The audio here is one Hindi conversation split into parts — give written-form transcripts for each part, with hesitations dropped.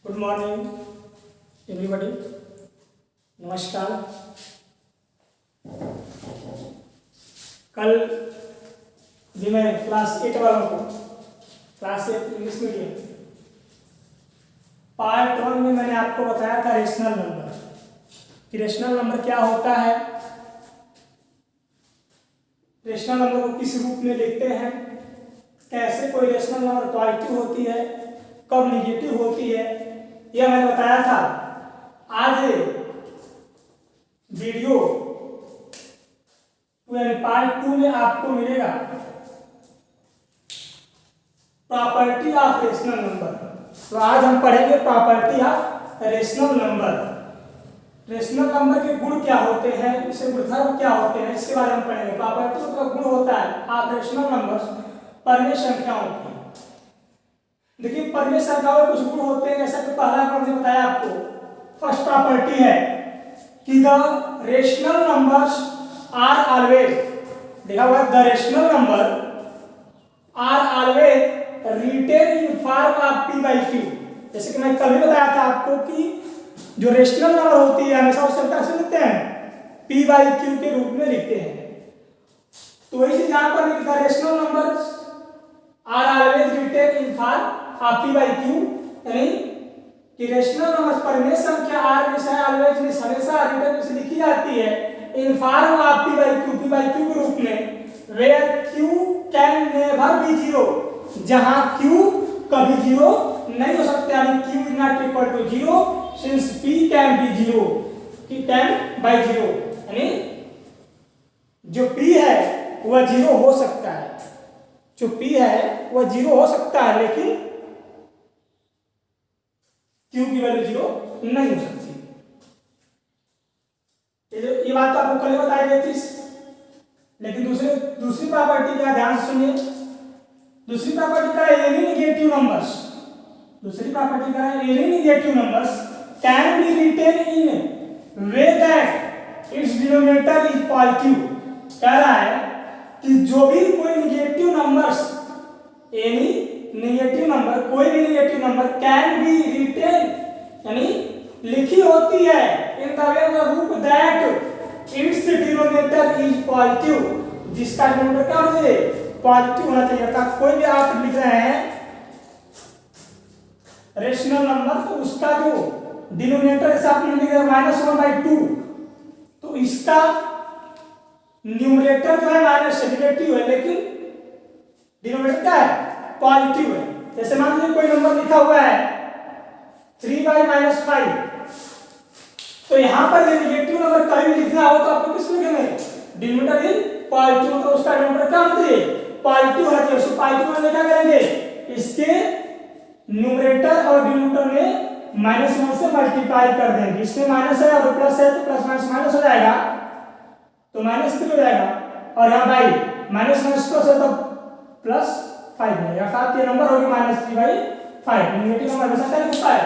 Good morning everybody. नमस्कार। कल भी मैं क्लास 8 वालों को क्लास 8 इंग्लिश मीडियम पार्ट 1 में मैंने आपको बताया था रेशनल नंबर कि रेशनल नंबर क्या होता है, रेशनल नंबर को किस रूप में लिखते हैं, कैसे कोई रेशनल नंबर पॉजिटिव होती है, कब निगेटिव होती है, यह मैंने बताया था। आज वीडियो यानी पार्ट 2 में आपको मिलेगा प्रॉपर्टी ऑफ रेशनल नंबर। तो आज हम पढ़ेंगे property of rational number. Rational number के गुण क्या होते हैं, इसके गुणधर्म क्या होते हैं, इसके बारे में पढ़ेंगे। प्रॉपर्टी का गुण होता है ऑफ रेशनल नंबर्स परमेय संख्याओं की। देखिए परमेय संख्याओं में कुछ गुण होते हैं, जैसा कि पहला हमने बताया आपको। फर्स्ट प्रॉपर्टी है कि the rational numbers are always, देखा हुआ the rational number are always written in form of p by q। जैसे कि मैं कल भी बताया था आपको कि जो रेशनल नंबर होती है हमेशा उसे कैसे लिखते हैं, p by q के रूप में लिखते हैं। तो वही चीज यहां पर लिखा rational numbers are always written in form of p by q, यानी कि रेशनल नंबर परमेय संख्या r में ऑलवेज हमेशा रिटर्न से लिखी जाती है इन form of p by q के रूप में, where q can never be zero, जहां q कभी जीरो नहीं हो सकता, यानी q is not equal to zero since p can be zero, p can by zero, यानी जो p है वह जीरो हो सकता है, जो p है वह जीरो हो सकता है, लेकिन q की वैल्यू जीरो नहीं हो सकती। ये बात तो आपको कल बताई गई थी, लेकिन दूसरी प्रॉपर्टी का ध्यान से सुनिए। दूसरी प्रॉपर्टी का एनी नेगेटिव नंबर्स, दूसरी प्रॉपर्टी का any negative numbers can be written in way that its denominator is positive. कह रहा है कि जो भी कोई negative numbers, any negative number, कोई भी negative number can be written, यानी लिखी होती है इन द वे द रूप that its denominator is positive, जिसका डिनोमिनेटर क्या होना चाहिए, पॉजिटिव होना चाहिए। अर्थात कोई भी आप लिख रहे हैं रेशनल नंबर, तो उसका जो डिनोमिनेटर जैसे आपने लिख दिया -1/2, तो इसका न्यूमरेटर जो है माइनस नेगेटिव है, लेकिन डिनोमिनेटर क्या है, पॉजिटिव है। जैसे मान लीजिए कोई नंबर लिखा हुआ है 3/-5, तो यहां पर ये नेगेटिव नंबर कहीं भी लिखना हो तो आपको किस में लिखेंगे, डिनोमिनेटर इन पॉजिटिव, तो उसका डिनोमिनेटर क्या होना चाहिए, पॉजिटिव होना चाहिए। उसको पॉजिटिव में क्या करेंगे, इसके न्यूमरेटर और डिनोमिनेटर में -1 से मल्टीप्लाई कर देंगे। इसमें माइनस है और प्लस है तो प्लस माइनस हो जाएगा, तो -3 हो जाएगा, और यहाँ बाई -1 प्लस है तो +5 हो जाएगा, अर्थात ये नंबर होगी -3/5। नेगेटिव नंबर हमेशा क्या होता है,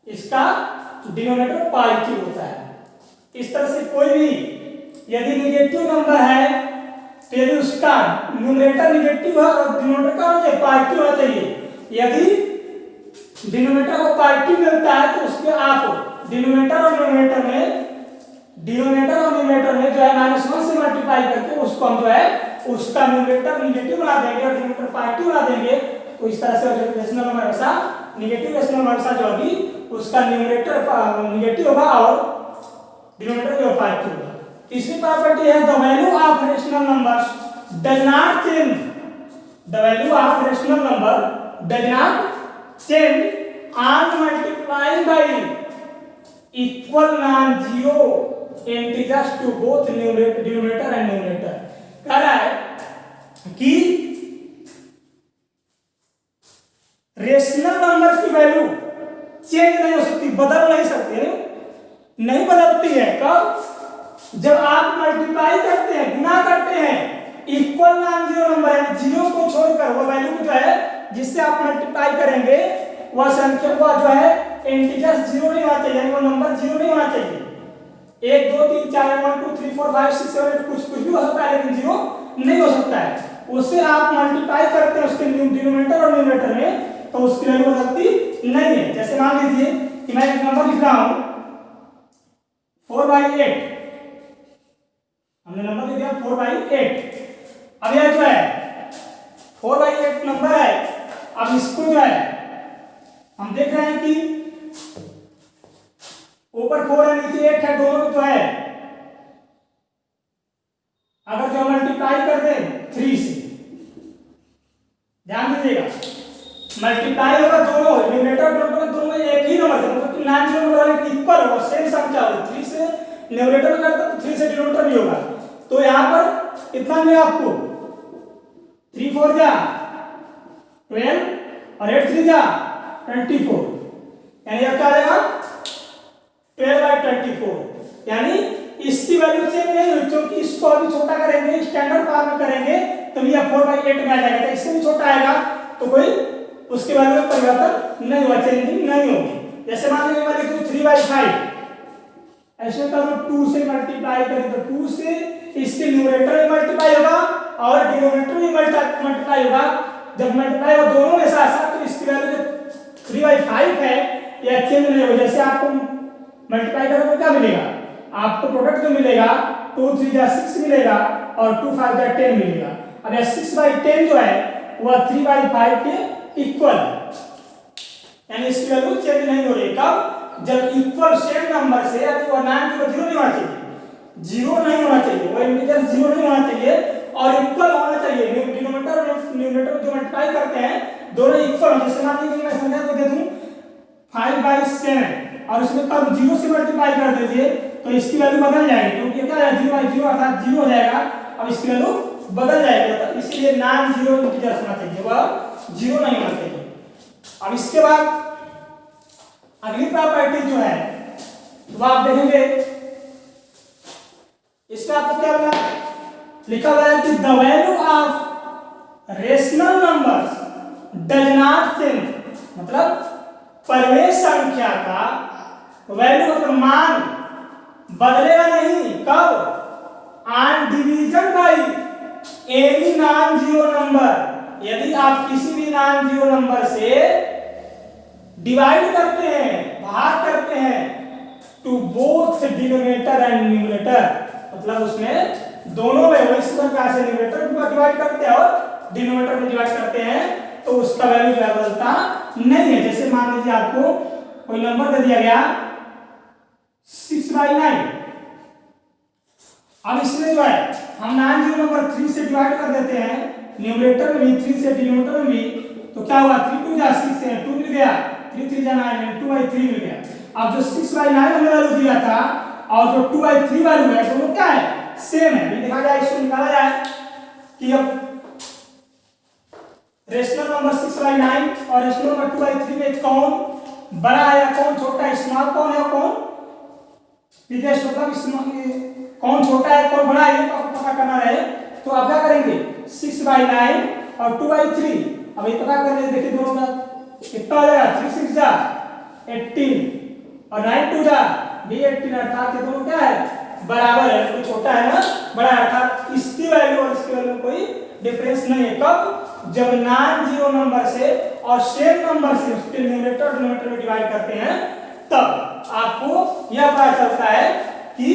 इसका डिनोमिनेटर पॉजिटिव होता है। इस तरह से कोई भी यदि नेगेटिव नंबर है तो यदि उसका न्यूमरेटर नेगेटिव है और डिनोमिनेटर का होना चाहिए, पॉजिटिव होना चाहिए। यदि डिनोमिनेटर को पॉजिटिव मिलता है तो उसके आप डिनोमिनेटर और न्यूमरेटर में जो है -1 से मल्टीप्लाई करके उसको हम जो है उसका न्यूमरेटर नेगेटिव बना देंगे और डिनोमिनेटर पॉजिटिव बना देंगे। तो इस तरह से रेशनल नंबर ऐसा नेगेटिव रेशनल नंबर ऐसा जो होगी उसका न्यूमरेटर नेगेटिव होगा और डिनोमिनेटर जो पॉजिटिव होगा। तीसरी प्रॉपर्टी है the value of rational numbers does not change, the value of rational number does not change on multiplying by equal non zero integers to both denominator and numerator. कह रहा है कि रेशनल नंबर की वैल्यू चेंज नहीं हो सकती, बदल नहीं सकती, नहीं बदलती है। कब, जब आप मल्टीप्लाई करते हैं, गुना करते हैं इक्वल नॉन जीरो नंबर, यानी जीरो को छोड़कर वो वैल्यू को जो है जिससे आप मल्टीप्लाई करेंगे वह संख्या वह जो है इंटीजर्स जीरो नहीं होना चाहिए, यानी वो नंबर जीरो नहीं होना चाहिए। 1 2 3 4 1 2 3 4 5 6 7 8 कुछ भी हो सकता है, लेकिन जीरो नहीं हो सकता है। उससे आप मल्टीप्लाई करते हैं उसके डिनोमिनेटर और न्यूमरेटर में, तो उसकी वैल्यू बदलती नहीं है। जैसे मान लीजिए कि मैं एक नंबर लिख रहा हूं 4/8, हमने नंबर लिख दिया 4/8। अब यह जो है 4/8 नंबर है, अब इसको जो है हम देख रहे हैं कि ऊपर 4 है नीचे 8 है, दोनों में तो है। अगर जो मल्टीप्लाई कर दें 3 से, ध्यान दीजिएगा मल्टीप्लाई होगा दोनों न्यूमरेटर डिनोमिनेटर दोनों में एक ही नंबर है, मतलब कि 9 नंबर वाले इक्वल होगा, सेम संख्या होगी। 3 से न्यूमरेटर में करता तो 3 से डिनोमिनेटर भी होगा। तो यहां पर कितना मिला आपको 3 4 जा 12 और 8 3 जा 24, यानी अब क्या आ जाएगा 12/24। यानी इसकी वैल्यू चेंज नहीं हुई, क्योंकि इसको अभी छोटा करेंगे, स्टैंडर्ड फॉर्म में करेंगे तो ये 4/8 में आ जाएगा। तो इससे भी छोटा आएगा तो कोई उसके वैल्यू में परिवर्तन नहीं हुआ, चेंजिंग नहीं होगी। जैसे मान लीजिए मैं लिखूं 3/5, ऐसे करो 2 से मल्टीप्लाई करें तो 2 से इसके न्यूमरेटर में मल्टीप्लाई होगा और डिनोमिनेटर में मल्टीप्लाई होगा। जब मल्टीप्लाई हो दोनों में साथ साथ तो इसकी वैल्यू जो 3/5 है यह चेंज नहीं होगा। जैसे आपको मल्टीप्लाई करोगे तो क्या मिलेगा, आपको प्रोडक्ट जो मिलेगा 2 3 जा 6 मिलेगा और 2 5 जा 10 मिलेगा। अब यह 6/10 जो है वह 3/5 के इक्वल, यानी इसकी वैल्यू चेंज नहीं हो रही। कब, जब इक्वल सेम नंबर से, यानी वह 9 0 नहीं होना चाहिए, 0 नहीं होना चाहिए, वह इंटीजर 0 नहीं होना चाहिए और इक्वल होना चाहिए। डिनोमिनेटर और न्यूमरेटर में जो मल्टीप्लाई करते हैं दोनों इक्वल हो। जैसे मान लीजिए मैं संख्या को दे दूं 5/7 और उसमें कब 0 से मल्टीप्लाई कर दीजिए तो इसकी वैल्यू बदल जाएगी, क्योंकि क्या है 0/0 अर्थात 0 हो जाएगा। अब इसकी वैल्यू बदल जाएगी, तो इसीलिए नॉन जीरो इंटीजर होना चाहिए, वह 0 नहीं होना चाहिए। अब इसके बाद अगली प्रॉपर्टी जो है वो आप देखेंगे, इसमें आपको क्या लिखा हुआ है कि the value of rational numbers does not change, मतलब परिमेय संख्या का वैल्यू मतलब मान बदलेगा नहीं। कब, on division by any non zero number, यदि आप किसी भी नॉन जीरो नंबर से डिवाइड करते हैं, भाग करते हैं, to both denominator and numerator, मतलब उसमें दोनों में इस प्रकार से न्यूमरेटर को डिवाइड करते हैं और डिनोमिनेटर में डिवाइड करते हैं तो उसका वैल्यू जो है बदलता नहीं है। जैसे मान लीजिए आपको कोई नंबर दे दिया गया 6/9, अब इसमें जो है हम नॉन जीरो नंबर 3 से डिवाइड कर देते हैं, न्यूमरेटर में भी 3 से डिनोमिनेटर में भी, तो क्या हुआ 3 2 जा 6 है, 2 मिल गया, 3 3 जा 9 2/3 मिल गया। अब जो 6/9 हमने वैल्यू दिया था और जो 2/3 वैल्यू है दोनों क्या है, सेम है। भी देखा जाए, इसको निकाला जाए कि अब रेशनल नंबर 6/9 और रेशनल नंबर 2/3 में कौन बड़ा है या कौन छोटा है, स्मॉल कौन है कौन बिगेस्ट, मतलब कौन छोटा है कौन बड़ा है, आपको पता करना है। तो आप क्या करेंगे 6/9 और 2/3, अब ये पता कर ले, देखिए दोनों का कितना हो जाएगा, 3 6 जा 18 और 9 2 जा भी 18, अर्थात ये दोनों क्या है बराबर है, कोई छोटा है ना बड़ा है, अर्थात इसकी वैल्यू और इसकी वैल्यू में कोई डिफरेंस नहीं है। कब, जब नॉन जीरो नंबर से और सेम नंबर से उसके न्यूमरेटर और डिनोमिनेटर में डिवाइड करते हैं तब आपको यह पता चलता है कि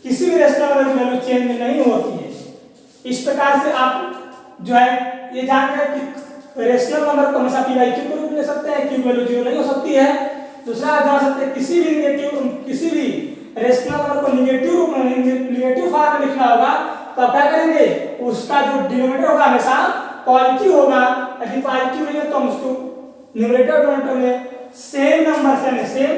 किसी भी रेशनल नंबर की वैल्यू चेंज नहीं होती है। इस प्रकार से आप जो है ये जान गए कि रेशनल नंबर को हमेशा p/q के रूप में ले सकते हैं, q वैल्यू 0 नहीं हो सकती है। दूसरा आप जान सकते हैं किसी भी रेशनल नंबर को निगेटिव रूप में, निगेटिव फॉर्म में लिखना होगा तो आप क्या करेंगे, उसका जो डिनोमिनेटर होगा हमेशा पॉजिटिव होगा, यदि पॉजिटिव नहीं है तो हम उसको न्यूमरेटर डिनोमिनेटर में सेम नंबर से, सेम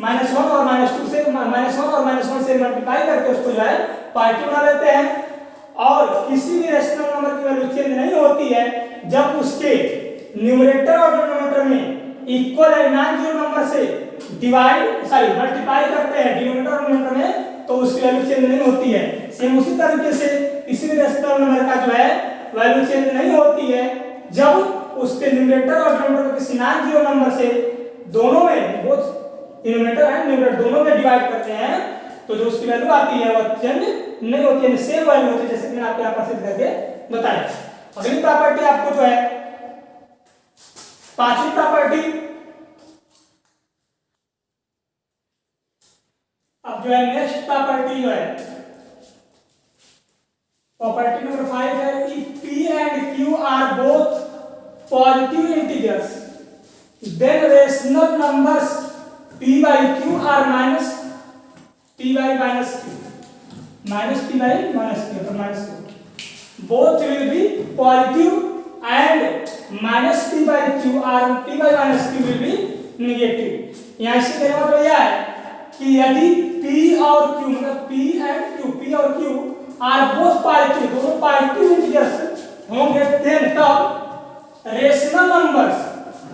-1 और -2 से, -1 और -1 से मल्टीप्लाई करके उसको जो है पॉजिटिव बना लेते हैं। और किसी भी रेशनल नंबर की वैल्यू चेंज नहीं होती है जब उसके न्यूमरेटर और डिनोमिनेटर में इक्वल है नॉन जीरो नंबर से मल्टीप्लाई करते हैं डिनोमिनेटर और न्यूमरेटर में, तो उसकी वैल्यू चेंज नहीं होती है। सेम उसी तरीके से किसी भी रेशनल नंबर का जो है वैल्यू चेंज नहीं होती है जब उसके न्यूमरेटर और डिनोमिनेटर किसी नॉन जीरो नंबर से दोनों में, बोथ डिनोमिनेटर एंड न्यूमरेटर दोनों में डिवाइड करते हैं तो जो उसकी वैल्यू आती है वह चेंज नहीं होती है, सेम वैल्यू होती है, जैसे कि मैंने आपको यहाँ पर सिद्ध करके बताया। अगली प्रॉपर्टी आपको जो है पांचवी प्रॉपर्टी जो है नेक्स्ट प्रॉपर्टी जो है प्रॉपर्टी नंबर 5 है, if p and q are both positive integers then rational numbers p by q are minus p by minus q minus p by minus q तो minus q both will be positive and minus p by q or p by minus q will be negative। यहाँ इससे कहने का मतलब यह है कि यदि p और q मतलब p and q p और q आर बोथ पॉजिटिव, दोनों पॉजिटिव इंटीजर्स होंगे देन तब रेशनल नंबर्स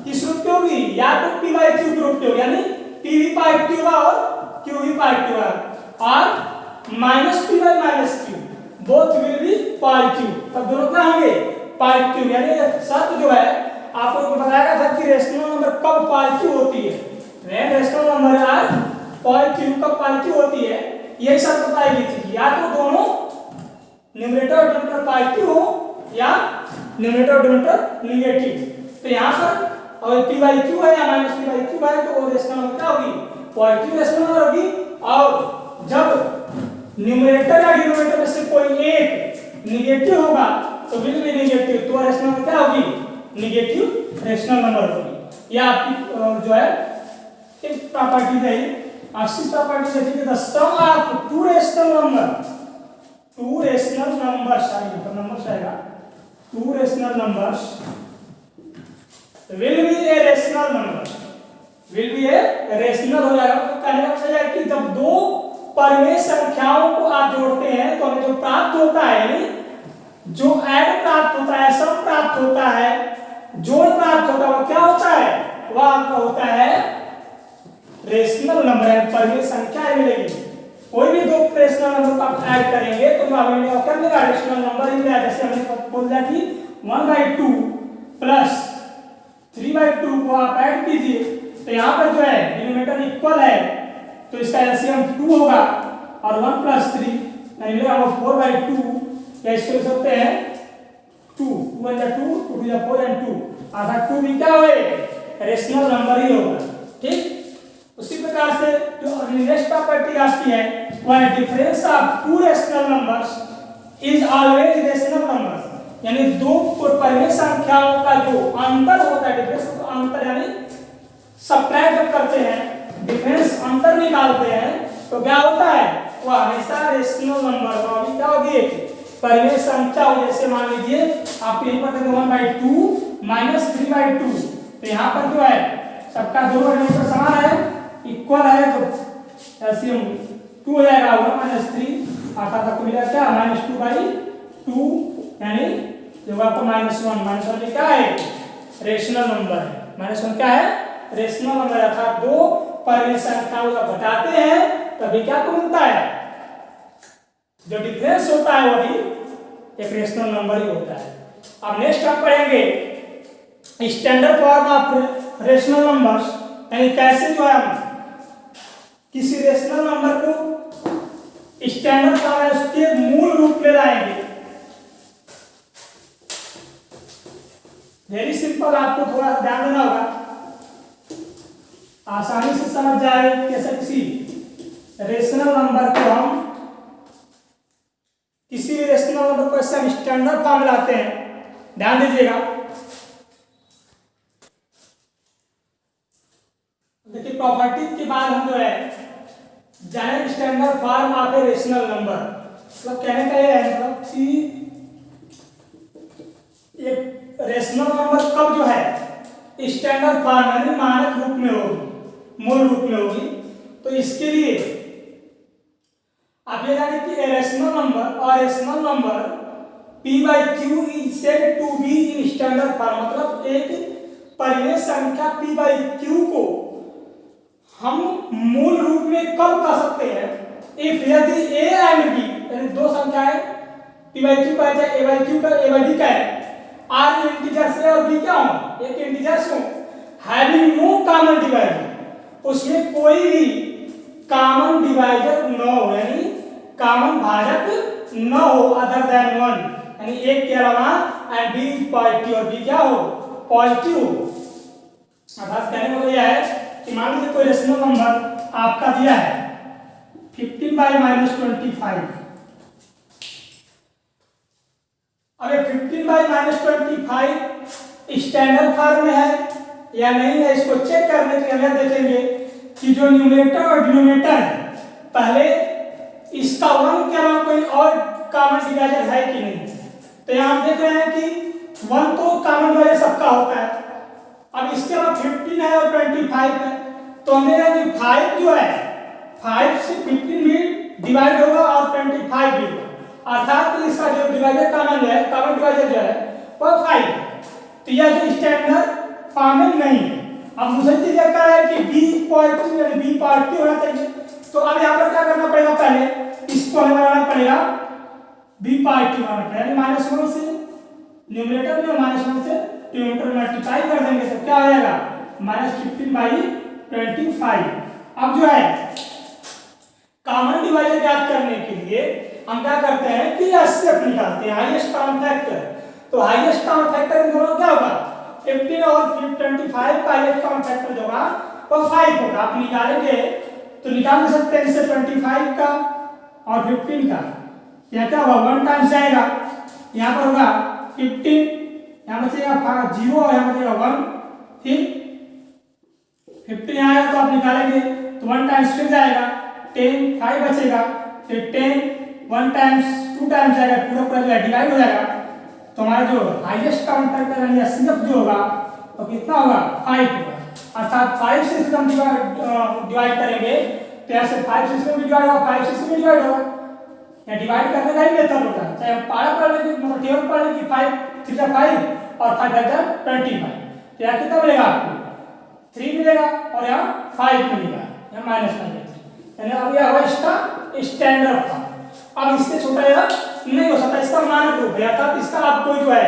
किस रूप के होगी, या तो p by q के रूप में होगी, यानी p भी पॉजिटिव है और q भी पॉजिटिव है, और minus p by minus q both will be positive, तब दोनों क्या होंगे पॉजिटिव। यानी शर्त जो है आपको बताया था कि रेशनल नंबर कब पॉजिटिव होती है, when rational number are positive, कब पॉजिटिव होती है यही शर्त बताई गई थी कि या तो दोनों न्यूमरेटर और डिनोमिनेटर पॉजिटिव हो या न्यूमरेटर और डिनोमिनेटर नेगेटिव। तो यहाँ पर और p by q है या माइनस p by q है तो रेशनल नंबर क्या होगी, पॉजिटिव रेशनल नंबर होगी, और जब न्यूमरेटर या डिनोमिनेटर में से कोई एक नेगेटिव होगा तो विल बी नेगेटिव, तो रेशनल नंबर क्या होगी, नेगेटिव रेशनल नंबर होगी। या आपकी जो है एक प्रॉपर्टी है, आपसी प्रॉपर्टी है कि the sum of two rational number, two rational numbers आएगा, तो नंबर्स आएगा, two rational numbers will be a rational number, will be a rational हो जाएगा। तो कहने का मतलब है कि जब दो परिमेय संख्याओं को आप जोड़ते हैं तो हमें जो प्राप्त होता है, यानी जो ऐड प्राप्त होता है, सम प्राप्त होता है, जोड़ प्राप्त होता है, वो क्या होता है, वह आपका होता है रेशनल नंबर है, परिमेय संख्या मिलेगी। कोई भी दो रेशनल नंबर को आप ऐड करेंगे तो जो आपको क्या मिलेगा, रेशनल नंबर ही मिलेगा। जैसे हमने बोल दिया कि 1/2 प्लस 3/2 को आप ऐड कीजिए तो यहाँ पर जो है डिनोमिनेटर इक्वल है तो इसका एलसीएम 2 होगा, और 1 + 3 नहीं मिलेगा वो 4/2, या इसको लिख सकते हैं 2 2 × 2 2 × 4 and 2, अर्थात 2 भी क्या होगा, रेशनल नंबर ही होगा। ठीक, उसी प्रकार से जो नेक्स्ट प्रॉपर्टी आपकी है वह difference of two rational numbers is always rational numbers, यानी दो परिमेय संख्याओं का जो अंतर होता है, डिफरेंस तो अंतर यानी सब्ट्रैक्ट जब करते हैं, डिफरेंस अंतर निकालते हैं तो क्या होता है, वह हमेशा रेशनल नंबर होगा। क्या होगी, परिमेय संख्या हो। जैसे मान लीजिए आप यहीं पर 1/2 माइनस 3/2, तो यहाँ पर जो है सबका दोनों डिनोमिनेटर समान है, इक्वल है, तो एलसीएम 2 हो जाएगा, 1 - 3 अर्थात आपको मिलेगा क्या, -2/2, यानी जो आपको -1 में क्या है, रेशनल नंबर है, -1 क्या है, रेशनल नंबर, अर्थात दो परिमेय संख्याओं को घटाते हैं तभी क्या आपको मिलता है, जो डिफरेंस होता है वही एक रेशनल नंबर ही होता है। अब नेक्स्ट हम पढ़ेंगे standard form of rational numbers, यानी कैसे जो है हम किसी रेशनल नंबर को स्टैंडर्ड फॉर्म है उसके मूल रूप में लाएंगे। वेरी सिंपल, आपको थोड़ा ध्यान देना होगा, आसानी से समझ जाए कैसे किसी रेशनल नंबर को हम किसी भी रेशनल नंबर को ऐसे हम स्टैंडर्ड फॉर्म लाते हैं। ध्यान दीजिएगा, देखिए प्रॉपर्टी के बाद हम जो है जाने standard form of A rational number, मतलब कहने का ये है मतलब कि एक रेशनल नंबर कब जो है स्टैंडर्ड फॉर्म यानी मानक रूप में होगी, मूल रूप में होगी। तो इसके लिए आप ये जाने कि रेशनल नंबर और rational number p/q is said to be in standard form, मतलब एक परिमेय संख्या p/q को हम मूल रूप में कब कह सकते हैं, इफ यदि a एंड b यानी दो संख्याएं p/q का है, a/q का a/d का है, आर इंटीजर्स है और b क्या हो, एक इंटीजर्स हो, हैविंग नो कॉमन डिवाइजर, उसमें कोई भी कॉमन डिवाइजर न हो, यानी कॉमन भाजक न हो अदर देन 1, यानी एक के अलावा, एंड b पॉजिटिव और b क्या हो, पॉजिटिव हो। अर्थात कहने का यह है कि मान लीजिए कोई रेशनल नंबर आपका दिया है 15/-25। अब ये 15/-25 स्टैंडर्ड फॉर्म में है या नहीं है, इसको चेक करने के लिए हम देखेंगे कि जो न्यूमरेटर और डिनोमिनेटर है, पहले इसका 1 के अलावा कोई और कॉमन डिवाइजर है कि नहीं। तो यहाँ हम देख रहे हैं कि 1 तो कॉमन डिवाइजर सबका होता है। अब इसके अलावा 15 है और 25 है, तो हम देख रहे हैं कि 5 जो है 5 से 15 भी डिवाइड होगा और 25 भी होगा, अर्थात इसका जो डिवाइजर कॉमन है, कॉमन डिवाइजर जो है वो 5 है। तो यह जो स्टैंडर्ड फॉर्म में नहीं है। अब दूसरी चीज क्या है कि बी पॉजिटिव यानी बी पॉजिटिव होना चाहिए। तो अब यहाँ पर क्या करना पड़ेगा, पहले इसको हमें बनाना पड़ेगा बी पॉजिटिव बनाना पड़ेगा, यानी -1 से न्यूमरेटर में -1 से डिनोमिनेटर मल्टीप्लाई कर देंगे तो क्या हो जाएगा -15/25। अब जो है कॉमन डिवाइजर ज्ञात करने के लिए हम क्या करते हैं कि एचसीएफ निकालते हैं, हाईएस्ट कॉमन फैक्टर। तो हाईएस्ट कॉमन फैक्टर इन दोनों क्या होगा, 15 और 25 का हाईएस्ट कॉमन फैक्टर जो होगा वो 5 होगा। आप निकालेंगे तो निकाल सकते हैं इससे 25 का और 15 का, यहाँ क्या होगा 1 टाइम्स जाएगा, यहाँ पर होगा 15, यहाँ बचेगा 0 और यहाँ बचेगा 1, फिर 15 यहाँ आएगा तो आप निकालेंगे तो 1 टाइम्स फिर जाएगा 10, 5 बचेगा, फिर 10 1 टाइम्स 2 टाइम्स जाएगा, पूरा पूरा जो है डिवाइड हो जाएगा। तो हमारा जो हाईएस्ट कॉमन फैक्टर यानी एचसीएफ जो होगा तो कितना होगा 5 होगा, अर्थात 5 से इसको हम डिवाइड करेंगे तो यहाँ से 5 से इसमें भी डिवाइड होगा, 5 से इसमें भी डिवाइड होगा। या डिवाइड करने का ही मेथड होता है, चाहे पारा पढ़ लेंगे मतलब टेबल पढ़ लेंगे 5 3 5 और 5 25। तो यहाँ कितना मिलेगा आपको 3 मिलेगा और यहाँ 5 मिलेगा, यहाँ -5 यानी अब यह हुआ इसका स्टैंडर्ड फॉर्म। अब इससे छोटा यह नहीं हो सकता, इसका मानक रूप है, अर्थात इसका आपको जो है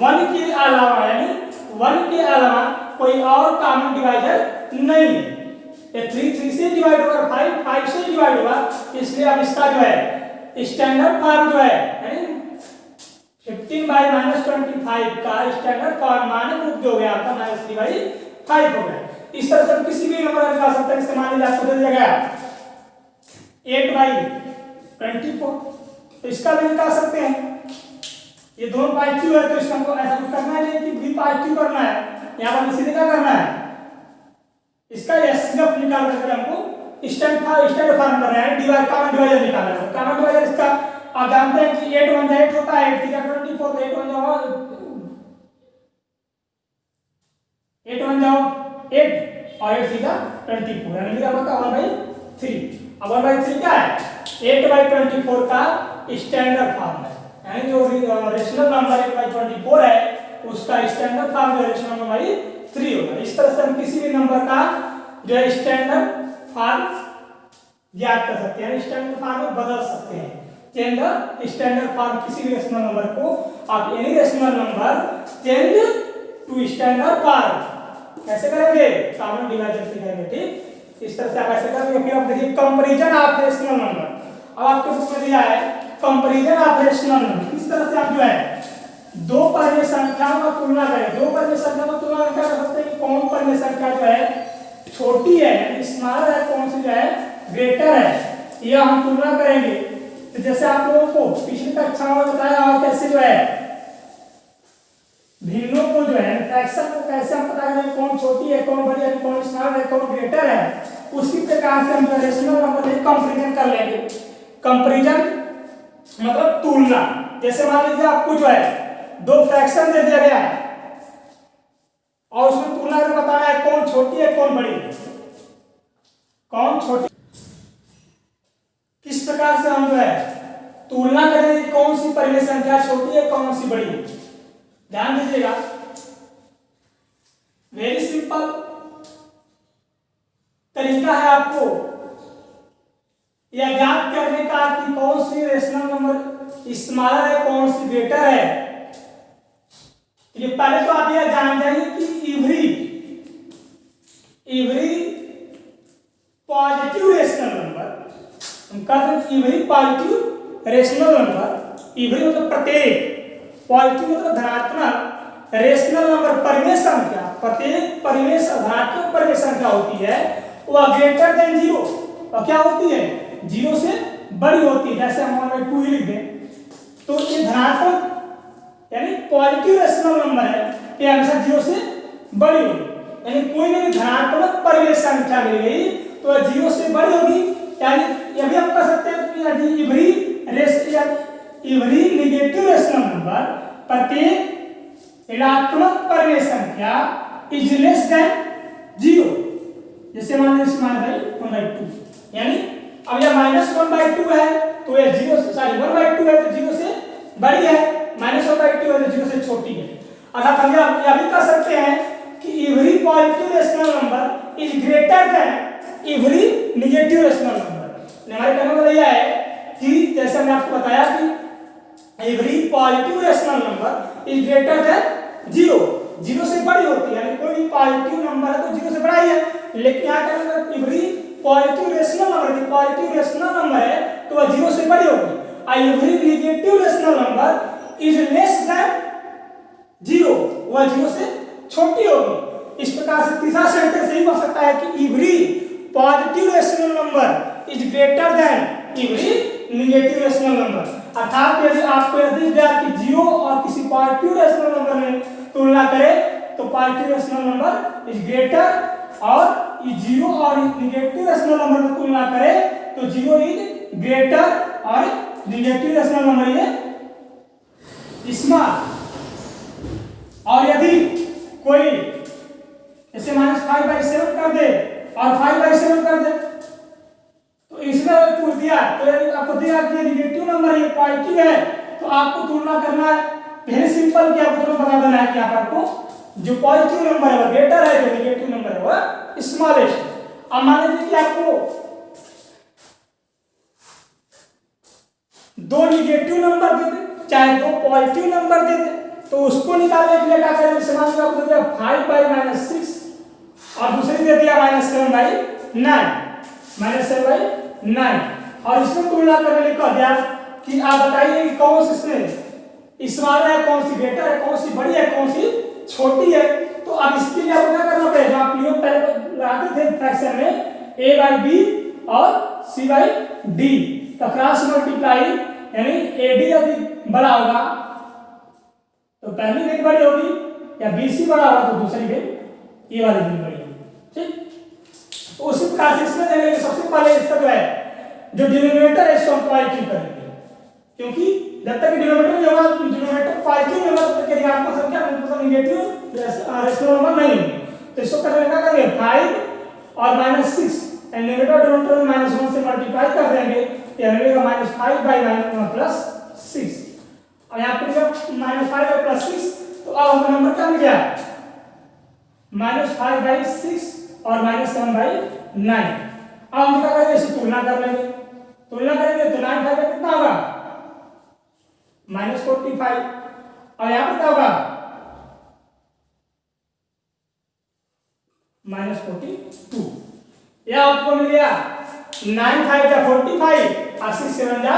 1 के अलावा यानी 1 के अलावा कोई और कॉमन डिवाइजर नहीं है। ये 3 से डिवाइड होगा, 5 से डिवाइड होगा, इसलिए अब इसका जो है स्टैंडर्ड फॉर्म जो है यानी 15/-25 का स्टैंडर्ड फॉर्म मानक रूप जो हो गया आपका -3/5 हो गया। इस तरह से हम किसी भी नंबर निकाल सकते हैं। इस्तेमाल में आपको दे दिया गया 8/24, तो इसका भी निकाल सकते हैं। ये दोनों पॉजिटिव है तो इसका हमको ऐसा कुछ करना है नहीं कि भी पॉजिटिव करना है, यहाँ पर सीधे क्या करना है इसका एचसीएफ निकाल करके हमको स्टैंडर्ड फॉर्म करना है, डिवाइड कॉमन डिवाइजर निकालना है। कॉमन डिवाइजर इसका आप जानते हैं कि 8 1 8 होता है, 8 3 24, 8 1 जाओ 8 1 जाओ 8 और 8 3 24, यानी मेरा मतलब 1/3। अब 1/3 क्या है 8/24 का स्टैंडर्ड फॉर्म है, यानी जो रेशनल नंबर 8/24 है उसका स्टैंडर्ड फॉर्म जो रेशनल नंबर 3 होगा। इस तरह से हम किसी भी नंबर का जो है स्टैंडर्ड फॉर्म ज्ञात कर सकते हैं, स्टैंडर्ड फॉर्म में बदल सकते हैं। चेंज द स्टैंडर्ड फॉर्म, किसी भी रेशनल नंबर को आप any rational number change to standard form कैसे करेंगे, कॉमन डिवाइजर से करेंगे। ठीक, इस तरह से आप ऐसे करेंगे। फिर आप देखिए कंपैरिजन ऑफ रेशनल नंबर, अब आपके बुक में दिया है कंपैरिजन ऑफ रेशनल नंबर। इस तरह से आप जो है दो परिमेय संख्याओं का तुलना करें। दो परिमेय संख्याओं का तुलना क्या कर सकते हैं कि कौन परिमेय संख्या जो है छोटी है यानी स्मॉल है, कौन सी जो है ग्रेटर है, यह हम तुलना करेंगे। तो जैसे आप लोगों को पिछली कक्षाओं में बताया और कैसे जो है भिन्नों को जो है फ्रैक्शन को कैसे हम पता करेंगे कौन छोटी है कौन बड़ी है कौन स्मॉल है कौन ग्रेटर है, उसी प्रकार से हम जो रेशनल नंबर में कंपैरिजन कर लेंगे। कंपैरिजन मतलब तुलना। जैसे मान लीजिए आपको जो है दो फ्रैक्शन दे दिया गया है और उसमें तुलना करके बताना है कौन छोटी है कौन बड़ी है, कौन छोटी। किस प्रकार से हम जो है तुलना करेंगे कौन सी परिमेय संख्या छोटी है कौन सी बड़ी है, ध्यान दीजिएगा। वेरी सिंपल तरीका है आपको यह ज्ञात करने का कि कौन सी रेशनल नंबर स्मॉलर है कौन सी ग्रेटर है। ये पहले तो आप यह जान जाइए कि एवरी पॉजिटिव रेशनल नंबर, हम कहते हैं every positive rational number, every मतलब प्रत्येक, पॉजिटिव मतलब धनात्मक, रेशनल नंबर परिमेय संख्या, प्रत्येक परिमेय धनात्मक परिमेय संख्या होती है वह ग्रेटर देन 0 और क्या होती है जीरो से बड़ी होती है, जैसे हम 1/2 ही लिख दें, तो ये धनात्मक यानी पॉजिटिव रेशनल नंबर है, ये हमेशा जीरो से बड़ी होगी। यानी कोई भी धनात्मक परिमेय संख्या मिल गई तो जीरो से बड़ी होगी। यानी ये भी हम कह सकते हैं कि यदि एवरी नेगेटिव रेशनल नंबर, प्रत्येक ऋणात्मक परिमेय संख्या इज लेस देन जीरो, जैसे मान लीजिए मान भाई 1/2, यानी अब यह -1/2 है तो ये जीरो से 1/2 है तो जीरो से बड़ी है, -1/2 है तो जीरो से छोटी है। अर्थात हम यह भी कह सकते हैं कि every positive rational number is greater than every negative rational number. हमारे कहने का यह है कि जैसे मैंने आपको बताया कि every positive rational number is greater than zero, zero से बड़ी होती है, यानी कोई भी पॉजिटिव नंबर है तो जीरो से बड़ा ही है। लेकिन यहाँ कहने एवरी पॉजिटिव रेशनल नंबर है तो वह जीरो से बड़ी होगी, और every negative rational number is less than zero, वह जीरो से छोटी होगी। इस प्रकार से तीसरा सेंटेंस यही बन सकता है कि every positive rational number is greater than every negative rational number. अर्थात यदि आपको यदि कि जीरो और किसी पॉजिटिव रेशनल नंबर में तुलना करें तो positive rational number is greater, और ये जीरो और नेगेटिव रेशनल नंबर में तुलना करें तो जीरो इज ग्रेटर और negative rational number is small. और यदि कोई जैसे -5/7 कर दे और 5/7 कर दे तो इसमें पूछ दिया तो यदि आपको दिया कि नेगेटिव नंबर ये पॉजिटिव है तो आपको तुलना करना है, वेरी सिंपल कि आपको बता देना है कि आपको जो पॉजिटिव नंबर है वो ग्रेटर है, जो नेगेटिव नंबर है वो स्मॉलेस्ट। अब मान लीजिए कि आपको दो नेगेटिव नंबर दे दे चाहे दो पॉजिटिव नंबर दे दे तो उसको निकालने के लिए क्या करें, समान का आपको दिया 5/-6 और दूसरी दे दिया -7/9 और इसमें तुलना करने के लिए कह दिया कि आप बताइए कि कौन सी इसमें स्मॉल है, कौन सी ग्रेटर है, कौन सी बड़ी है, कौन सी छोटी है। तो अब इसके लिए आपको क्या करना पड़ेगा, आप नियम पहले लगाते थे फ्रैक्शन में a/b और c/d का क्रॉस मल्टीप्लाई, यानी ad यदि बड़ा होगा तो पहली रेट बड़ी होगी, या BC बड़ा होगा तो दूसरी रेट ये वाली भी बड़ी होगी। ठीक, तो उसी प्रकार से इसमें देखेंगे सबसे पहले इसका जो है जो डिनोमिनेटर है इसको हम पॉजिटिव करेंगे, क्योंकि जब तक डिनोमिनेटर नहीं होगा, डिनोमिनेटर पॉजिटिव नहीं होगा तब तक ऋणात्मक संख्या मतलब नेगेटिव रेशनल नंबर नहीं होगी। तो इसको करने का करेंगे 5 और -6 एंड न्यूमरेटर डिनोमिनेटर में -1 से मल्टीप्लाई कर देंगे, यानी मिलेगा -5/6। और यहाँ पर -5 और +6 तो अब हमारा नंबर क्या मिल गया, -5/6 और -7/9। अब हम क्या करेंगे, इसे तुलना कर लेंगे, तुलना करेंगे तो 9/5 का कितना होगा -45 और यहाँ पर क्या होगा -42। यह आपको मिल गया 9/5 = 45 और 6/7 =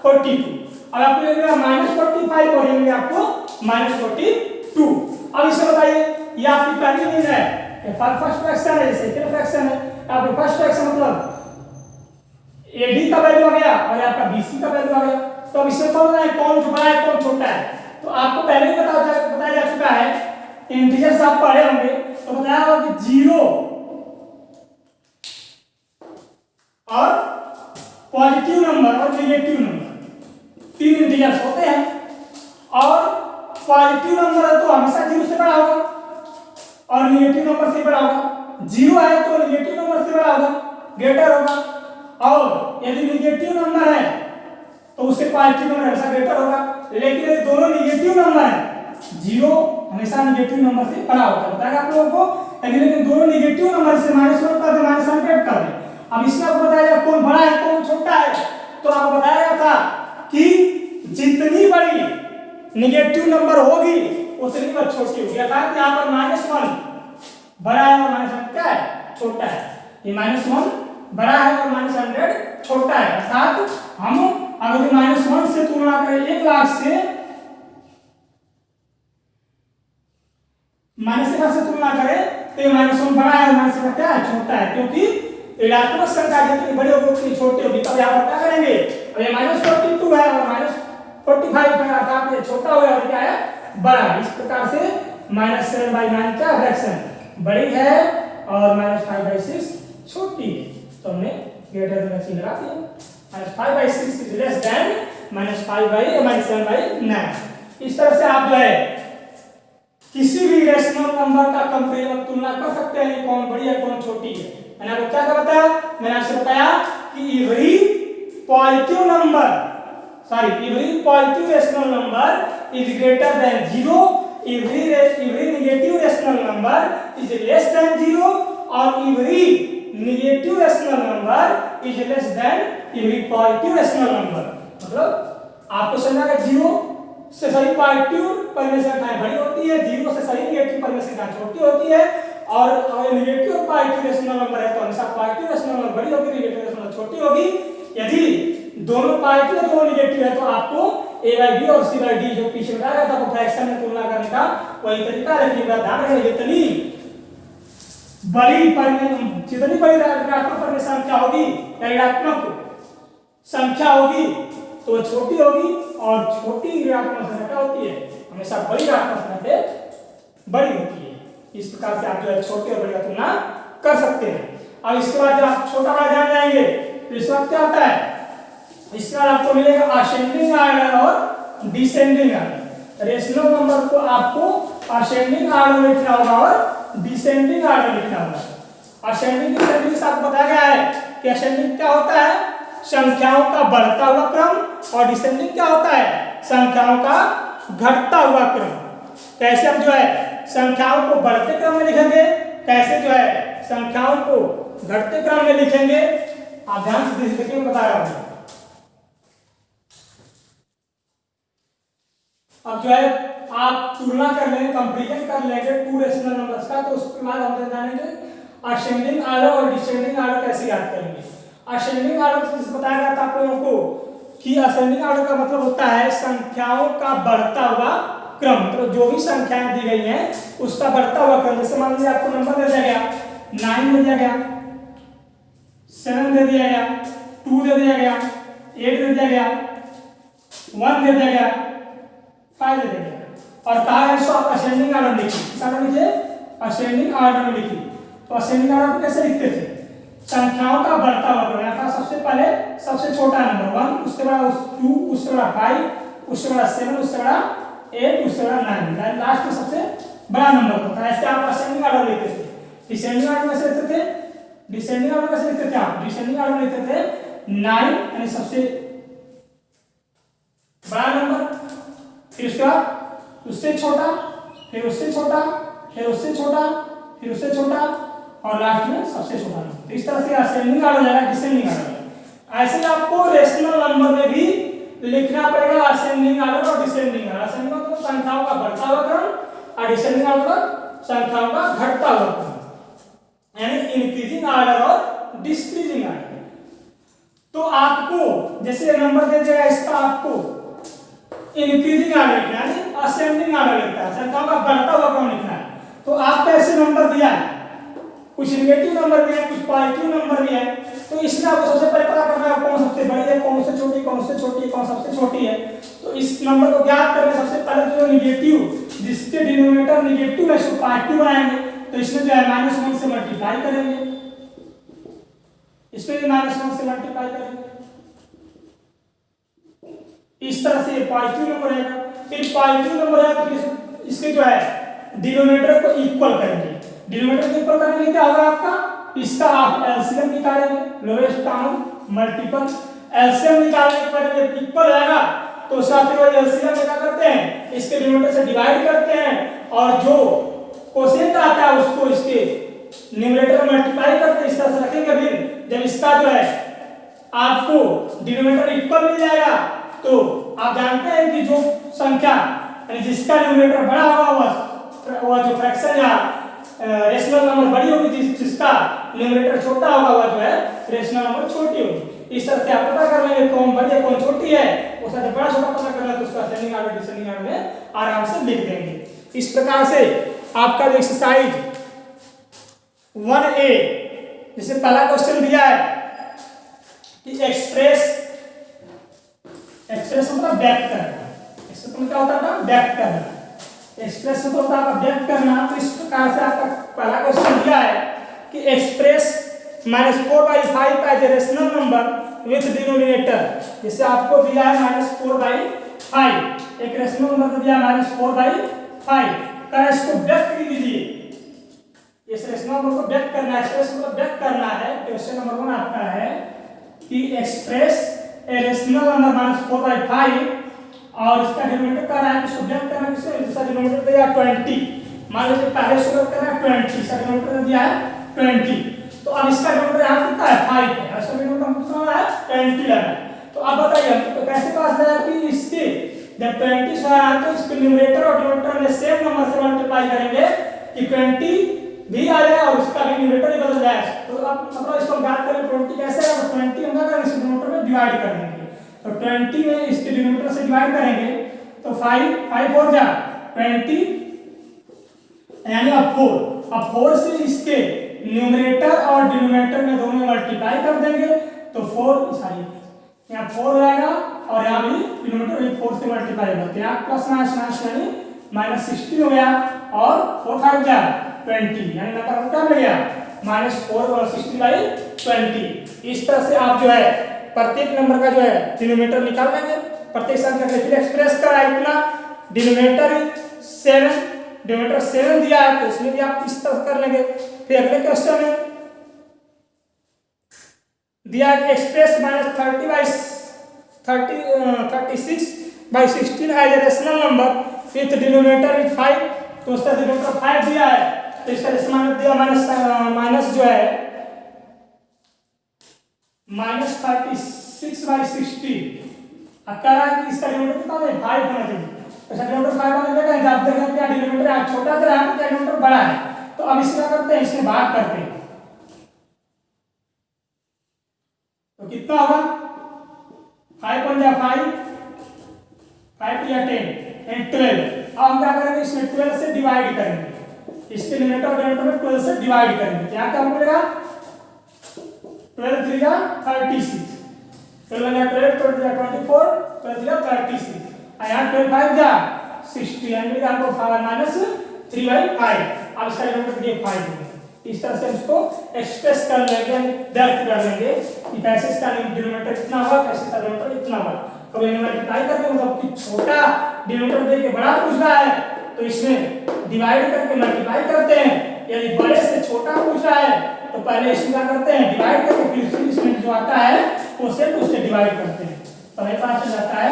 42। अब आपको ये मिला -45 और ये मिला आपको -42। अब इसे बताइए ये आपकी पहली मीन है, ये फर्स्ट फ्रैक्शन है, सेकंड फ्रैक्शन है। आपको फर्स्ट फ्रैक्शन मतलब AD का वैल्यू आ गया और आपका BC का वैल्यू आ गया। तो अब इसमें कौन है, कौन जो बड़ा है कौन छोटा है, तो आपको पहले ही बताया जा चुका है, इंटीजर्स आप पढ़े होंगे तो बताया होगा कि 0 और पॉजिटिव नंबर और नेगेटिव नंबर 3 इंटीजर्स होते हैं, और पॉजिटिव नंबर है तो हमेशा 0 से बड़ा होगा और नेगेटिव नंबर से बड़ा होगा। 0 है तो नेगेटिव नंबर से बड़ा होगा, ग्रेटर होगा, और यदि नेगेटिव नंबर है तो उससे पॉजिटिव नंबर हमेशा ग्रेटर होगा। लेकिन यदि दोनों नेगेटिव नंबर है, 0 हमेशा नेगेटिव नंबर से बड़ा होता है, बताया आप लोगों को। लेकिन दोनों नेगेटिव नंबर से -1 कर दे, -100 कर दे। अब इसमें आपको बताया जाए कौन बड़ा है कौन छोटा है, तो आपको बताया गया था कि जितनी बड़ी नेगेटिव नंबर होगी उतनी वह छोटी होगी। अर्थात यहाँ पर -1 बड़ा है और -100 क्या है छोटा है, ये -1 बड़ा है और -100 छोटा है। अर्थात हम अगर -1 से तुलना करें 1 लाख से, -1 से तुलना करें तो ये -1 बड़ा है और -100 क्या है छोटा है, क्योंकि ऋणात्मक संख्या जितनी बड़ी होगी उतनी छोटी होगी। तब यहाँ पर क्या करेंगे, अब ये -42 है और -45 है, अर्थात ये छोटा हो और क्या है बड़ा। इस प्रकार से -7/9 का फ्रैक्शन बड़ी है और -5/6 छोटी है। तो हमने ग्रेटर देन चिन्ह लगा दिया। -5/6 इज लेस देन -7/9। इस तरह से आप जो है किसी भी रेशनल नंबर का कंपेरिजन तुलना कर सकते हैं कौन बड़ी है कौन छोटी है। मैंने आपको क्या बताया, मैंने आपसे बताया कि every positive rational number is greater than 0, every negative rational number is less than 0 और every negative rational number is less than every positive rational number. मतलब आपको समझना है 0 से सभी पॉजिटिव परिमेय संख्याएं बड़ी होती है, 0 से सभी नेगेटिव परिमेय संख्याएं छोटी होती है और अगर नेगेटिव और पॉजिटिव रेशनल नंबर है तो हमेशा पॉजिटिव रेशनल नंबर बड़ी होगी, नेगेटिव रेशनल नंबर छोटी होगी। यदि दोनों पॉजिटिव और दोनों नेगेटिव है तो आपको a/b और c/d जो पीछे बताया गया था आपको फ्रैक्शन में तुलना करने का वही तरीका है। लेकिन ध्यान रखिए जितनी बड़ी ऋणात्मक परिमेय संख्या होगी या ऋणात्मक संख्या होगी तो वो छोटी होगी और छोटी ऋणात्मक संख्या होती है हमेशा बड़ी ऋणात्मक संख्या से बड़ी होती है। इस प्रकार से आप जो है छोटे और बड़ी का तुलना कर सकते हैं। अब इसके बाद जब आप छोटा बड़ा जान जाएंगे तो इसके बाद क्या होता है, इसके बाद आपको मिलेगा असेंडिंग ऑर्डर और डिसेंडिंग ऑर्डर। रेशनल नंबर को आपको असेंडिंग ऑर्डर में लिखना होगा और डिसेंडिंग ऑर्डर लिखना होगा। असेंडिंग डिसेंडिंग से आपको बताया गया है कि असेंडिंग क्या होता है, संख्याओं का बढ़ता हुआ क्रम और डिसेंडिंग क्या होता है, संख्याओं का घटता हुआ क्रम। कैसे हम जो है संख्याओं को बढ़ते क्रम में लिखेंगे, कैसे जो है संख्याओं को घटते क्रम में लिखेंगे, आप ध्यान से देखिए बता रहा हूं। अब जो है आप तुलना कर लेंगे, कंपैरिजन कर लेंगे टू रेशनल नंबर्स का, तो उसके बाद हम जानेंगे असेंडिंग ऑर्डर और डिसेंडिंग ऑर्डर कैसे याद करेंगे। असेंडिंग ऑर्डर से बताया गया था आप लोगों को कि असेंडिंग ऑर्डर का मतलब होता है संख्याओं का बढ़ता हुआ क्रम। मतलब जो भी संख्याएं दी गई हैं उसका बढ़ता हुआ क्रम। जैसे मान लीजिए आपको नंबर दे दिया गया 9 दे दिया गया, 7 दे दिया गया, 2 दे दिया गया, 8 दे दिया गया, 1 दे दिया गया, 5 दे दिया गया और कहा है इसको आप असेंडिंग ऑर्डर में लिखिए। असेंडिंग ऑर्डर में लिखिए तो असेंडिंग ऑर्डर में कैसे लिखते थे, संख्याओं का बढ़ता हुआ क्रम। यहाँ सबसे पहले सबसे छोटा नंबर 1, उसके बाद 2, उससे बड़ा 5, उससे बड़ा 7, उससे बड़ा 8, उससे बड़ा 9, लास्ट में सबसे बड़ा नंबर होता है। ऐसे आप असेंडिंग ऑर्डर लिखते थे। डिसेंडिंग ऑर्डर कैसे लिखते थे, डिसेंडिंग ऑर्डर कैसे लिखते थे आप, डिसेंडिंग ऑर्डर लिखते थे 9 यानी सबसे बड़ा नंबर, फिर उसके बाद उससे छोटा, फिर उससे छोटा, फिर उससे छोटा, फिर उससे छोटा और लास्ट में सबसे छोटा नंबर। तो इस तरह से असेंडिंग ऑर्डर जाएगा, डिसेंडिंग ऑर्डर। ऐसे आपको रेशनल नंबर में भी लिखना पड़ेगा असेंडिंग ऑर्डर और डिसेंडिंग ऑर्डर। असेंडिंग ऑर्डर मतलब संख्याओं का बढ़ता हुआ क्रम और डिसेंडिंग ऑर्डर संख्याओं का घटता हुआ क्रम, यानी इंक्रीजिंग ऑर्डर और डिक्रीजिंग ऑर्डर। तो आपको जैसे नंबर दे दिया इसका आपको इंक्रीजिंग ऑर्डर लिखना है, असेंडिंग ऑर्डर लिखना है, संख्याओं का बढ़ता हुआ क्रम लिखना है। तो आपको ऐसे नंबर दिया है, कुछ नेगेटिव नंबर भी है, कुछ पॉजिटिव नंबर भी है, तो इसमें आपको सबसे पहले पता करना है कौन सबसे बड़ी है, कौन सबसे छोटी, कौन सबसे छोटी है, कौन सबसे छोटी है। तो इस नंबर को ज्ञात करने सबसे पहले जो नेगेटिव जिसके डिनोमिनेटर नेगेटिव है उसको पॉजिटिव बनाएंगे। तो इसमें जो है -1 से मल्टीप्लाई करेंगे, इसमें भी -1 से मल्टीप्लाई करेंगे। इस तरह से पॉजिटिव नंबर है, फिर पॉजिटिव नंबर है तो इसके जो है डिनोमिनेटर को इक्वल करेंगे। डिनोमिनेटर को इक्वल करने के लिए क्या होगा आपका, इसका आप एलसीएम निकालेंगे, लोएस्ट कॉमन मल्टीपल। एलसीएम निकालने के बाद जब इक्वल आएगा तो साथ ही एलसीएम क्या करते हैं, इसके डिनोमिनेटर से डिवाइड करते हैं और जो कोशेंट आता है उसको इसके न्यूमरेटर में मल्टीप्लाई करते हैं। इस तरह से रखेंगे। फिर जब इसका जो है आपको डिनोमिनेटर इक्वल मिल जाएगा तो आप जानते हैं कि जो संख्या यानी जिसका न्यूमरेटर बड़ा होगा वह जो फ्रैक्शन या रेशनल नंबर बड़ी होगी, जिसका न्यूमरेटर छोटा होगा वह जो है रेशनल नंबर छोटी होगी। इस तरह से आप पता कर लेंगे कौन बड़ी है कौन छोटी है, उसका जब बड़ा छोटा पता करना है तो उसका असेंडिंग ऑर्डर डिसेंडिंग ऑर्डर में आराम से लिख देंगे। इस प्रकार से आपका जो एक्सरसाइज 1A जैसे पहला क्वेश्चन दिया है कि एक्सप्रेस मतलब व्यक्त करना, एक्सप्रेस मतलब क्या होता है, व्यक्त करना। एक्सप्रेस मतलब होता है व्यक्त करना। तो इस प्रकार से आपका पहला क्वेश्चन दिया है कि express -4/5 as a rational number with denominator. जैसे आपको दिया है -4/5, एक रेशनल नंबर दिया है -4/5 का, इसको व्यक्त कीजिए। इस रेशनल नंबर को व्यक्त करना है, एक्सप्रेस मतलब व्यक्त करना है। क्वेश्चन नंबर 1 आपका है कि एक्सप्रेस ए रेशनल नंबर -4/5 और इसका डिनोमिनेटर कर रहा है, इसको व्यक्त करना किससे, इसका डिनोमिनेटर दिया 20। मान लीजिए पहले शुरू करना है 20, इसका डिनोमिनेटर दिया है 20। तो अब इसका डिनोमिनेटर यहाँ कितना है 5 है, इसका डिनोमिनेटर कितना है 20 लगा। तो अब बताइए तो कैसे पास है कि इसके जब 20 से आया तो इसके न्यूमरेटर और डिनोमिनेटर में सेम नंबर से मल्टीप्लाई करेंगे कि 20 भी आ जाए और उसका भी न्यूमरेटर ही बदल जाए। तो अब मतलब इसको बात करें 20 कैसे है, तो 20 हम क्या करेंगे, इसके डिनोमिनेटर में डिवाइड कर देंगे। तो 20 में इसके डिनोमिनेटर से डिवाइड करेंगे तो 5 4 जा 20 यानी अब 4 से इसके न्यूमरेटर और डिनोमिनेटर में दोनों में मल्टीप्लाई कर देंगे तो 4 यहाँ 4 रहेगा और यहाँ भी डिनोमिनेटर भी 4 से मल्टीप्लाई होगा, तो यहाँ प्लस माइनस यानी -16 हो गया और 4 5 जा 20 यानी नंबर क्या मिल गया -4 और 60/20। इस तरह से आप जो है प्रत्येक नंबर का जो है डिनोमिनेटर निकाल लेंगे। प्रत्येक संख्या के लिए एक्सप्रेस कर इतना डिनोमिनेटर 7, डिनोमिनेटर 7 दिया है तो इसमें भी आप इस तरह कर लेंगे। फिर अगले क्वेश्चन में दिया है express -36/16 as a rational number with denominator is 5। तो उसका डिनोमिनेटर 5 दिया है तो इसका रेशनल दिया माइनस जो है -36/16। अब कह रहा है कि इसका डिनोमिनेटर कितना है 5 होना चाहिए। इसका डिनोमिनेटर 5 होना चाहिए, जब देखा क्या डिनोमिनेटर है छोटा दे रहा है क्या डिनोमिनेटर बड़ा है, तो अब इसे क्या करते हैं, इसे भाग करते हैं तो कितना होगा 5 × 5 5 या 10 एंड 12। अब हम क्या करेंगे इसमें 12 से डिवाइड करेंगे, इसके न्यूमरेटर और डिनोमिनेटर में 12 से डिवाइड करेंगे। क्या क्या मिलेगा 12 3 जा 36, 12 या 12 12 या 24, 12 या 36 और यहाँ 12 5 जा 60 यानी आपको -3/5। अब इसका डिनोमिनेटर ये 5 है। इस तरह से इसको एक्सप्रेस कर लेंगे, व्यक्त कर लेंगे कि कैसे इसका डिनोमिनेटर कितना होगा, कैसे इसका डिनोमिनेटर कितना होगा। कभी मल्टीप्लाई करके मतलब कि छोटा डिनोमिनेटर देके बड़ा पूछ रहा है तो इसमें डिवाइड करके मल्टीप्लाई करते हैं, यदि बड़े से छोटा पूछ रहा है तो पहले इसमें क्या करते हैं डिवाइड करके फिर इसमें जो आता है उसे डिवाइड करते हैं। तो हमें पता चल जाता है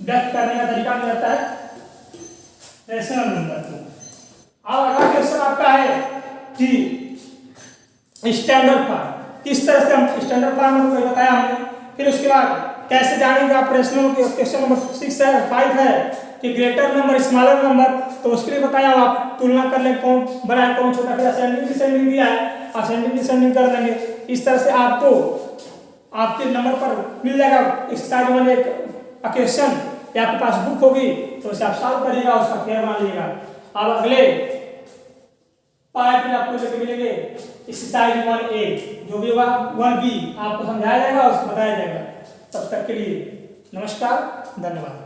व्यक्त करने का तरीका मिल जाता है रेशनल नंबर को। अब अगला क्वेश्चन आपका है कि स्टैंडर्ड फॉर्म, किस तरह से हम स्टैंडर्ड फॉर्म को बताया हमने। फिर उसके बाद कैसे जानेंगे आप रेशनल के, क्वेश्चन नंबर 5 है कि ग्रेटर नंबर स्मॉलर नंबर, तो उसके लिए बताया आप तुलना कर लें कौन बड़ा है कौन छोटा, फिर असेंडिंग डिसेंडिंग दिया है असेंडिंग डिसेंडिंग कर लेंगे। इस तरह से आपको आपके नंबर पर मिल जाएगा एक्सरसाइज वाले क्वेश्चन, या आपके पास बुक होगी तो उसे आप सॉल्व करिएगा, उसका फेयर मान लीजिएगा। अब अगले पार्ट में आपको लेके मिलेंगे एक्सरसाइज 1A, जो भी होगा 1B आपको समझाया जाएगा, उसको बताया जाएगा। तब तक के लिए नमस्कार, धन्यवाद।